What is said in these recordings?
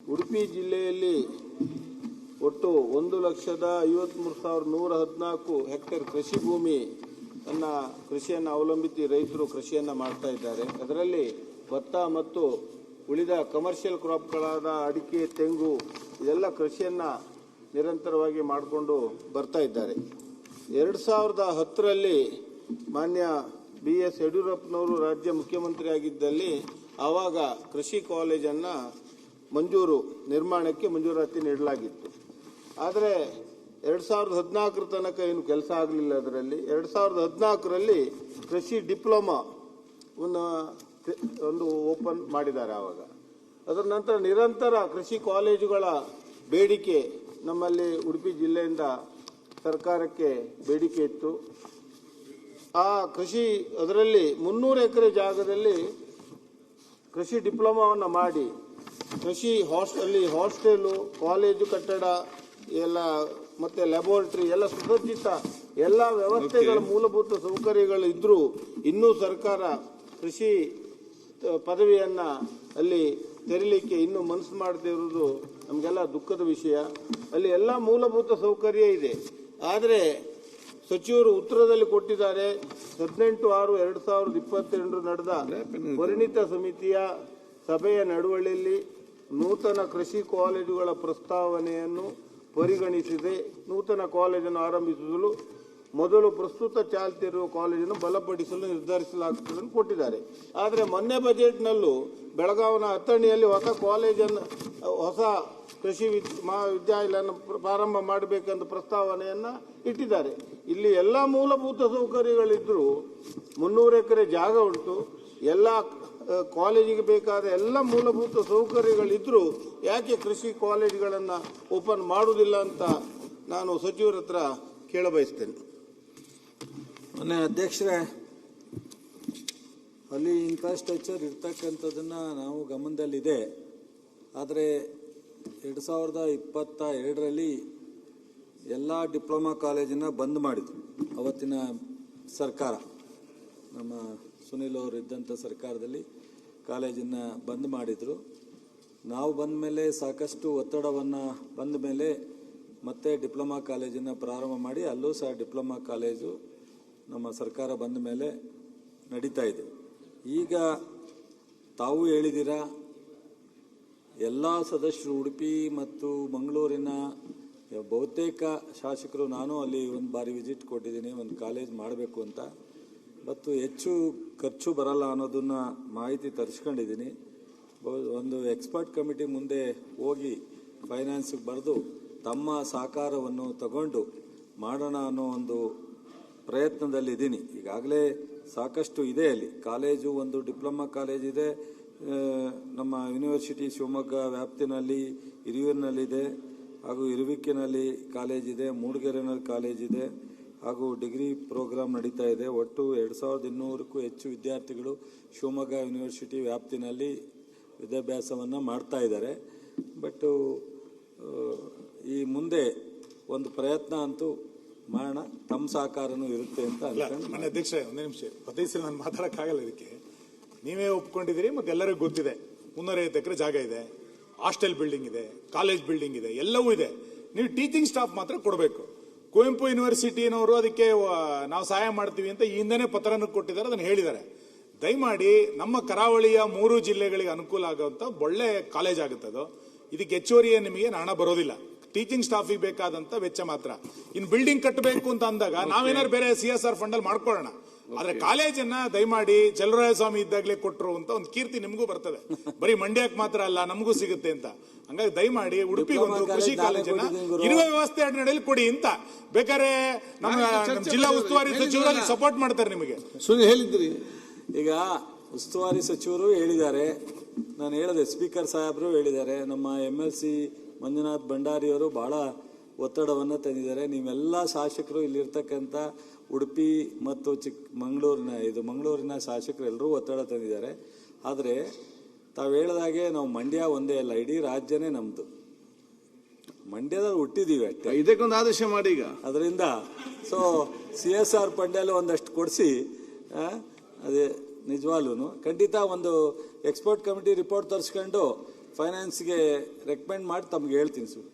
ಉಡುಪಿ ಜಿಲ್ಲೆಯಲ್ಲಿ ಒಟ್ಟು 1,53,114 ಹೆಕ್ಟೇರ್ ಕೃಷಿ ಭೂಮಿ ಕೃಷಿಯನ್ನು ಅವಲಂಬಿಸಿ ರೈತರು ಕೃಷಿಯನ್ನು ಮಾಡ್ತಾ ಇದ್ದಾರೆ. ಅದರಲ್ಲಿ ಭತ್ತ ಮತ್ತು ಉಳಿದ ಕಮರ್ಷಿಯಲ್ ಕ್ರಾಪ್ಗಳಾದ ಅಡಿಕೆ, ತೆಂಗು ಇದೆಲ್ಲ ಕೃಷಿಯನ್ನು ನಿರಂತರವಾಗಿ ಮಾಡಿಕೊಂಡು ಬರ್ತಾ ಇದ್ದಾರೆ. 2010ರಲ್ಲಿ ಮಾನ್ಯ BS ಯಡಿಯೂರಪ್ಪನವರು ರಾಜ್ಯ ಮುಖ್ಯಮಂತ್ರಿ ಆಗಿದ್ದಲ್ಲಿ ಆವಾಗ ಕೃಷಿ ಕಾಲೇಜನ್ನು ನಿರ್ಮಾಣಕ್ಕೆ ಮಂಜೂರಾತಿ ನೀಡಲಾಗಿತ್ತು. ಆದರೆ 2014 ತನಕ ಏನು ಕೆಲಸ ಆಗಲಿಲ್ಲ. ಅದರಲ್ಲಿ 2014ರಲ್ಲಿ ಕೃಷಿ ಡಿಪ್ಲೊಮಾ ಒಂದು ಓಪನ್ ಮಾಡಿದ್ದಾರೆ. ಆವಾಗ ಅದರ ನಂತರ ನಿರಂತರ ಕೃಷಿ ಕಾಲೇಜುಗಳ ಬೇಡಿಕೆ ನಮ್ಮಲ್ಲಿ ಉಡುಪಿ ಜಿಲ್ಲೆಯಿಂದ ಸರ್ಕಾರಕ್ಕೆ ಬೇಡಿಕೆ ಇತ್ತು. ಆ ಅದರಲ್ಲಿ 300 ಎಕರೆ ಜಾಗದಲ್ಲಿ ಕೃಷಿ ಡಿಪ್ಲೊಮಾವನ್ನು ಮಾಡಿ ಕೃಷಿ ಹಾಸ್ಟೆಲು, ಕಾಲೇಜು ಕಟ್ಟಡ ಎಲ್ಲ ಮತ್ತೆ ಲ್ಯಾಬೋರೇಟರಿ ಎಲ್ಲ ಸುಸಜ್ಜಿತ ಎಲ್ಲ ವ್ಯವಸ್ಥೆಗಳ ಮೂಲಭೂತ ಸೌಕರ್ಯಗಳು ಇದ್ರೂ ಇನ್ನೂ ಸರ್ಕಾರ ಕೃಷಿ ಪದವಿಯನ್ನ ಅಲ್ಲಿ ತೆರಲಿಕ್ಕೆ ಇನ್ನೂ ಮನಸ್ಸು ಮಾಡದೇ ಇರುವುದು ನಮಗೆಲ್ಲ ದುಃಖದ ವಿಷಯ. ಅಲ್ಲಿ ಎಲ್ಲ ಮೂಲಭೂತ ಸೌಕರ್ಯ ಇದೆ. ಆದರೆ ಸಚಿವರು ಉತ್ತರದಲ್ಲಿ ಕೊಟ್ಟಿದ್ದಾರೆ, 18/6/2022 ನಡೆದ ಪರಿಣಿತ ಸಮಿತಿಯ ಸಭೆಯ ನಡುವಳಿಯಲ್ಲಿ ನೂತನ ಕೃಷಿ ಕಾಲೇಜುಗಳ ಪ್ರಸ್ತಾವನೆಯನ್ನು ಪರಿಗಣಿಸಿದೆ. ನೂತನ ಕಾಲೇಜನ್ನು ಆರಂಭಿಸಲು ಮೊದಲು ಪ್ರಸ್ತುತ ಚಾಲ್ತಿಯಿರುವ ಕಾಲೇಜನ್ನು ಬಲಪಡಿಸಲು ನಿರ್ಧರಿಸಲಾಗುತ್ತದೆ ಎಂದು ಕೊಟ್ಟಿದ್ದಾರೆ. ಆದರೆ ಮೊನ್ನೆ ಬಜೆಟ್ನಲ್ಲೂ ಬೆಳಗಾವಿನ ಅಥಣಿಯಲ್ಲಿ ಹೊಸ ಕೃಷಿ ಮಹಾವಿದ್ಯಾಲಯವನ್ನು ಪ್ರಾರಂಭ ಮಾಡಬೇಕೆಂದು ಪ್ರಸ್ತಾವನೆಯನ್ನು ಇಟ್ಟಿದ್ದಾರೆ. ಇಲ್ಲಿ ಎಲ್ಲ ಮೂಲಭೂತ ಸೌಕರ್ಯಗಳಿದ್ದರೂ 300 ಎಕರೆ ಜಾಗ ಉಂಟು. ಎಲ್ಲ ಕಾಲೇಜಿಗೆ ಬೇಕಾದ ಎಲ್ಲ ಮೂಲಭೂತ ಸೌಕರ್ಯಗಳಿದ್ರೂ ಯಾಕೆ ಕೃಷಿ ಕಾಲೇಜುಗಳನ್ನು ಓಪನ್ ಮಾಡುವುದಿಲ್ಲ ಅಂತ ನಾನು ಸಚಿವರ ಹತ್ರ ಕೇಳಬಯಸ್ತೇನೆ. ಅಧ್ಯಕ್ಷರೇ, ಅಲ್ಲಿ ಇನ್ಫ್ರಾಸ್ಟ್ರಕ್ಚರ್ ಇರ್ತಕ್ಕಂಥದ್ದನ್ನ ನಾವು ಗಮನದಲ್ಲಿದೆ. ಆದರೆ 2022ರಲ್ಲಿ ಎಲ್ಲ ಡಿಪ್ಲೊಮಾ ಕಾಲೇಜನ್ನು ಬಂದ್ ಮಾಡಿದ್ರು ಅವತ್ತಿನ ಸರ್ಕಾರ. ನಮ್ಮ ಸುನಿಲ್ ಅವರು ಇದ್ದಂಥ ಸರ್ಕಾರದಲ್ಲಿ ಕಾಲೇಜನ್ನು ಬಂದ್ ಮಾಡಿದರು. ನಾವು ಬಂದ ಮೇಲೆ ಸಾಕಷ್ಟು ಒತ್ತಡವನ್ನು ಬಂದ ಮೇಲೆ ಮತ್ತೆ ಡಿಪ್ಲೊಮಾ ಕಾಲೇಜನ್ನು ಪ್ರಾರಂಭ ಮಾಡಿ ಅಲ್ಲೂ ಸಹ ಡಿಪ್ಲೊಮಾ ಕಾಲೇಜು ನಮ್ಮ ಸರ್ಕಾರ ಬಂದ ಮೇಲೆ ನಡೀತಾ ಇದೆ. ಈಗ ತಾವು ಹೇಳಿದ್ದೀರಾ, ಎಲ್ಲ ಸದಸ್ಯರು ಉಡುಪಿ ಮತ್ತು ಮಂಗಳೂರಿನ ಬಹುತೇಕ ಶಾಸಕರು, ನಾನು ಅಲ್ಲಿ ಒಂದು ಬಾರಿ ವಿಸಿಟ್ ಕೊಟ್ಟಿದ್ದೀನಿ, ಒಂದು ಕಾಲೇಜ್ ಮಾಡಬೇಕು ಅಂತ. ಮತ್ತು ಹೆಚ್ಚು ಖರ್ಚು ಬರಲ್ಲ ಅನ್ನೋದನ್ನ ಮಾಹಿತಿ ತರಿಸ್ಕೊಂಡಿದ್ದೀನಿ. ಒಂದು ಎಕ್ಸ್ಪರ್ಟ್ ಕಮಿಟಿ ಮುಂದೆ ಹೋಗಿ ಫೈನಾನ್ಸ್ಗೆ ಬರೆದು ತಮ್ಮ ಸಹಕಾರವನ್ನು ತಗೊಂಡು ಮಾಡೋಣ ಅನ್ನೋ ಒಂದು ಪ್ರಯತ್ನದಲ್ಲಿದ್ದೀನಿ. ಈಗಾಗಲೇ ಸಾಕಷ್ಟು ಇದೆ ಅಲ್ಲಿ ಕಾಲೇಜು. ಒಂದು ಡಿಪ್ಲೊಮಾ ಕಾಲೇಜ್ ಇದೆ ನಮ್ಮ ಯೂನಿವರ್ಸಿಟಿ ಶಿವಮೊಗ್ಗ ವ್ಯಾಪ್ತಿನಲ್ಲಿ, ಹಿರಿಯೂರಿನಲ್ಲಿದೆ, ಹಾಗೂ ಇರುವಿಕೆನಲ್ಲಿ ಕಾಲೇಜ್ ಇದೆ, ಮೂಡಿಗೆರೆನಲ್ಲಿ ಕಾಲೇಜ್ ಇದೆ, ಹಾಗೂ ಡಿಗ್ರಿ ಪ್ರೋಗ್ರಾಮ್ ನಡೀತಾ ಇದೆ. ಒಟ್ಟು 2200ಕ್ಕೂ ಹೆಚ್ಚು ವಿದ್ಯಾರ್ಥಿಗಳು ಶಿವಮೊಗ್ಗ ಯೂನಿವರ್ಸಿಟಿ ವ್ಯಾಪ್ತಿನಲ್ಲಿ ವಿದ್ಯಾಭ್ಯಾಸವನ್ನು ಮಾಡ್ತಾ ಇದ್ದಾರೆ. ಬಟ್ ಈ ಮುಂದೆ ಒಂದು ಪ್ರಯತ್ನ ಅಂತೂ ಮಾಡೋಣ, ತಮ್ಮ ಸಹಕಾರನೂ ಇರುತ್ತೆ ಅಂತ ಮನೆ ಅಧ್ಯಕ್ಷರೇ, ಒಂದೇ ನಿಮಿಷ ಪ್ರತಿಸಿ ನಾನು ಮಾತಾಡೋಕ್ಕಾಗಲ್ಲ. ಇದಕ್ಕೆ ನೀವೇ ಒಪ್ಕೊಂಡಿದ್ದೀರಿ, ಮತ್ತೆ ಎಲ್ಲರಿಗೂ ಗೊತ್ತಿದೆ. 350 ಎಕರೆ ಜಾಗ ಇದೆ, ಹಾಸ್ಟೆಲ್ ಬಿಲ್ಡಿಂಗ್ ಇದೆ, ಕಾಲೇಜ್ ಬಿಲ್ಡಿಂಗ್ ಇದೆ, ಎಲ್ಲವೂ ಇದೆ. ನೀವು ಟೀಚಿಂಗ್ ಸ್ಟಾಫ್ ಮಾತ್ರ ಕೊಡಬೇಕು. ಕುವೆಂಪು ಯೂನಿವರ್ಸಿಟಿನವರು ಅದಕ್ಕೆ ನಾವು ಸಹಾಯ ಮಾಡ್ತೀವಿ ಅಂತ ಈ ಹಿಂದೆನೇ ಪತ್ರನ ಕೊಟ್ಟಿದ್ದಾರೆ, ಅದನ್ನು ಹೇಳಿದ್ದಾರೆ. ದಯಮಾಡಿ ನಮ್ಮ ಕರಾವಳಿಯ 3 ಜಿಲ್ಲೆಗಳಿಗೆ ಅನುಕೂಲ ಆಗುವಂತ ಒಳ್ಳೆ ಕಾಲೇಜ್ ಆಗುತ್ತೆ ಅದು. ಇದಕ್ಕೆ ಹೆಚ್ಚುವರಿ ನಿಮಗೆ ಹಣ ಬರೋದಿಲ್ಲ. ಟೀಚಿಂಗ್ ಸ್ಟಾಫಿಗೆ ಬೇಕಾದಂತ ವೆಚ್ಚ ಮಾತ್ರ. ಇನ್ನು ಬಿಲ್ಡಿಂಗ್ ಕಟ್ಟಬೇಕು ಅಂತ ಅಂದಾಗ ನಾವೇನಾದ್ರು ಬೇರೆ CSR ಫಂಡ್ ಅಲ್ಲಿ ಮಾಡ್ಕೊಳ್ಳೋಣ. ಆದ್ರೆ ಕಾಲೇಜನ್ನ ದಯಮಾಡಿ ಚಲುವರಾಯಸ್ವಾಮಿ ಇದ್ದಾಗಲೇ ಕೊಟ್ಟರು ಅಂತ ಒಂದು ಕೀರ್ತಿ ನಿಮಗೂ ಬರ್ತದೆ. ಬರೀ ಮಂಡ್ಯಕ್ಕೆ ಮಾತ್ರ ಅಲ್ಲ, ನಮಗೂ ಸಿಗುತ್ತೆ ಅಂತ. ಹಂಗಾಗಿ ದಯಮಾಡಿ ಉಡುಪಿ ಒಂದು ಕೃಷಿ ಕಾಲೇಜನ್ನ ಇರುವ ವ್ಯವಸ್ಥೆ ಅಡಿನಲ್ಲಿ ಕೊಡಿ ಅಂತ. ಬೇಕಾದ್ರೆ ನಮ್ಮ ಜಿಲ್ಲಾ ಉಸ್ತುವಾರಿ ಸಚಿವರು ಸಪೋರ್ಟ್ ಮಾಡ್ತಾರೆ ನಿಮಗೆ. ಹೇಳಿದ್ರಿ, ಈಗ ಉಸ್ತುವಾರಿ ಸಚಿವರು ಹೇಳಿದ್ದಾರೆ, ನಾನು ಹೇಳಿದೆ, ಸ್ಪೀಕರ್ ಸಾಹೇಬರು ಹೇಳಿದ್ದಾರೆ, ನಮ್ಮ MLC ಮಂಜುನಾಥ್ ಭಂಡಾರಿಯವರು ಬಹಳ ಒತ್ತಡವನ್ನು ತಂದಿದ್ದಾರೆ. ನೀವೆಲ್ಲ ಶಾಸಕರು ಇಲ್ಲಿರ್ತಕ್ಕಂಥ ಉಡುಪಿ ಮತ್ತು ಮಂಗಳೂರಿನ ಶಾಸಕರು ಎಲ್ಲರೂ ಒತ್ತಡ ತಂದಿದ್ದಾರೆ. ಆದರೆ ತಾವು ಹೇಳಿದಾಗೆ ನಾವು ಮಂಡ್ಯ ಒಂದೇ ಅಲ್ಲ, ಇಡೀ ರಾಜ್ಯನೇ ನಮ್ದು. ಮಂಡ್ಯದಲ್ಲಿ ಹುಟ್ಟಿದೀವಿ ಅಷ್ಟೇ, ಇದಕ್ಕೊಂದು ಆದೇಶ ಮಾಡಿ. ಈಗ ಅದರಿಂದ CSR ಫಂಡಲ್ಲಿ ಒಂದಷ್ಟು ಕೊಡಿಸಿ, ಅದೇ ನಿಜವಾಗ್ಲೂ ಖಂಡಿತ ಒಂದು ಎಕ್ಸ್ಪರ್ಟ್ ಕಮಿಟಿ ರಿಪೋರ್ಟ್ ತರಿಸ್ಕೊಂಡು ಫೈನಾನ್ಸ್ಗೆ ರೆಕಮೆಂಡ್ ಮಾಡಿ ತಮ್ಗೆ ಹೇಳ್ತೀನಿ ಸರ್.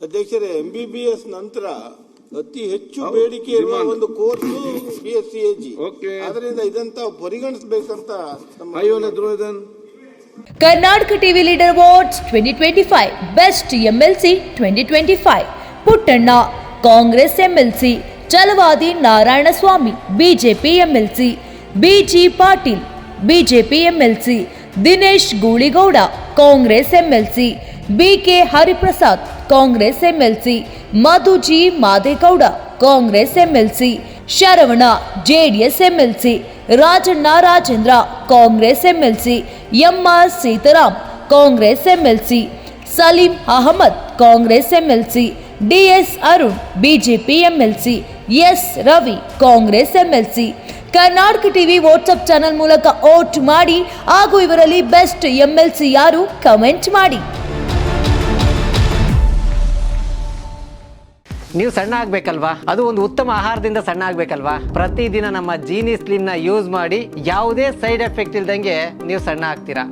ಅಧ್ಯಕ್ಷರೇ MBBS ನಂತರ ಅತಿ ಹೆಚ್ಚು ಬೇಡಿಕೆ ಇರುವ ಒಂದು ಕೋರ್ಸ್ BSc ಅದರಿಂದ ಇದಂತ ಪರಿಗಣಿಸಬೇಕಂತ Karnataka TV leader awards 2025 best MLC 2025 Puttanna Congress MLC, Chalavadi Narayanaswamy BJP MLC, BG Patil BJP MLC, Dinesh Gooligowda Congress MLC, BK Hariprasad Congress MLC, Madhu G Madegowda Congress MLC, Sharavana JDS MLC, Rajanna Rajendra Congress MLC, MR Sitaram Congress MLC, Saleem Ahmed Congress MLC, DS Arun BJP MLC, S Ravi Congress MLC. Karnataka TV WhatsApp channel ಮೂಲಕ ವೋಟ್ ಮಾಡಿ ಹಾಗೂ ಇವರಲ್ಲಿ ಬೆಸ್ಟ್ MLC ಯಾರು comment ಮಾಡಿ. ನೀವು ಸಣ್ಣ ಆಗ್ಬೇಕಲ್ವಾ? ಅದು ಒಂದು ಉತ್ತಮ ಆಹಾರದಿಂದ ಸಣ್ಣ ಆಗ್ಬೇಕಲ್ವಾ? ಪ್ರತಿದಿನ ನಮ್ಮ ಜೀನಿ ಸ್ಲಿಮ್ನ ಯೂಸ್ ಮಾಡಿ ಯಾವುದೇ ಸೈಡ್ ಎಫೆಕ್ಟ್ ಇಲ್ದಂಗೆ ನೀವು ಸಣ್ಣ ಆಗ್ತೀರಾ.